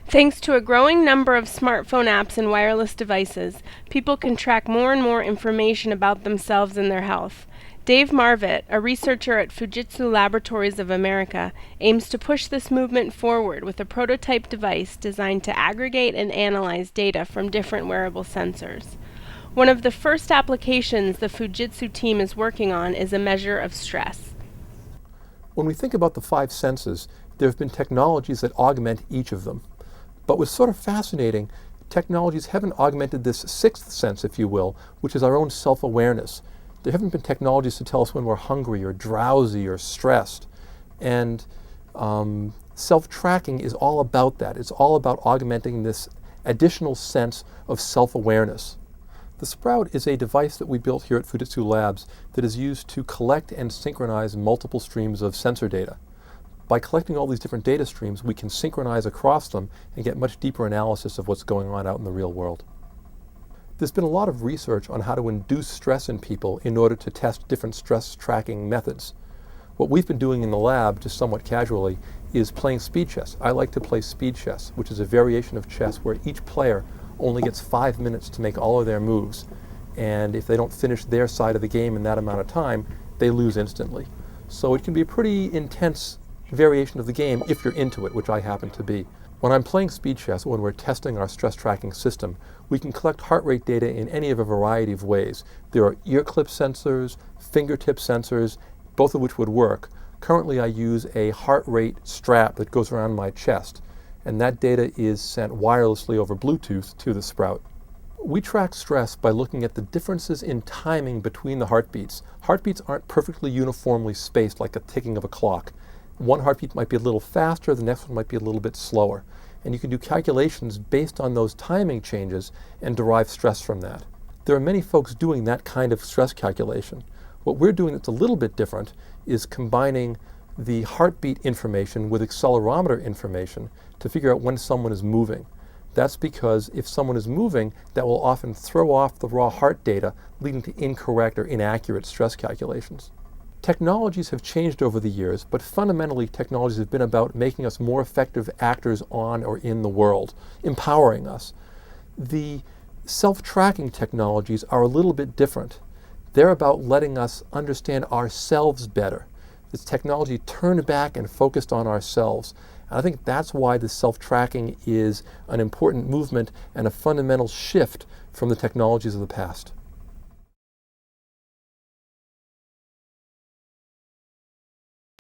Thanks to a growing number of smartphone apps and wireless devices, people can track more and more information about themselves and their health. Dave Marvit, a researcher at Fujitsu Laboratories of America, aims to push this movement forward with a prototype device designed to aggregate and analyze data from different wearable sensors. One of the first applications the Fujitsu team is working on is a measure of stress. When we think about the five senses, there have been technologies that augment each of them. But what's sort of fascinating, technologies haven't augmented this sixth sense, if you will, which is our own self-awareness. There haven't been technologies to tell us when we're hungry or drowsy or stressed. And self-tracking is all about that. It's all about augmenting this additional sense of self-awareness. The Sprout is a device that we built here at Fujitsu Labs that is used to collect and synchronize multiple streams of sensor data. By collecting all these different data streams, we can synchronize across them and get much deeper analysis of what's going on out in the real world. There's been a lot of research on how to induce stress in people in order to test different stress tracking methods. What we've been doing in the lab, just somewhat casually, is playing speed chess. I like to play speed chess, which is a variation of chess where each player only gets 5 minutes to make all of their moves. And if they don't finish their side of the game in that amount of time, they lose instantly. So it can be a pretty intense variation of the game if you're into it, which I happen to be. When I'm playing speed chess, when we're testing our stress tracking system, we can collect heart rate data in any of a variety of ways. There are ear clip sensors, fingertip sensors, both of which would work. Currently I use a heart rate strap that goes around my chest, and that data is sent wirelessly over Bluetooth to the Sprout. We track stress by looking at the differences in timing between the heartbeats. Heartbeats aren't perfectly uniformly spaced like a ticking of a clock. One heartbeat might be a little faster, the next one might be a little bit slower. And you can do calculations based on those timing changes and derive stress from that. There are many folks doing that kind of stress calculation. What we're doing that's a little bit different is combining the heartbeat information with accelerometer information to figure out when someone is moving. That's because if someone is moving, that will often throw off the raw heart data, leading to incorrect or inaccurate stress calculations. Technologies have changed over the years, but fundamentally technologies have been about making us more effective actors on or in the world, empowering us. The self-tracking technologies are a little bit different. They're about letting us understand ourselves better. This technology turned back and focused on ourselves. And I think that's why the self-tracking is an important movement and a fundamental shift from the technologies of the past.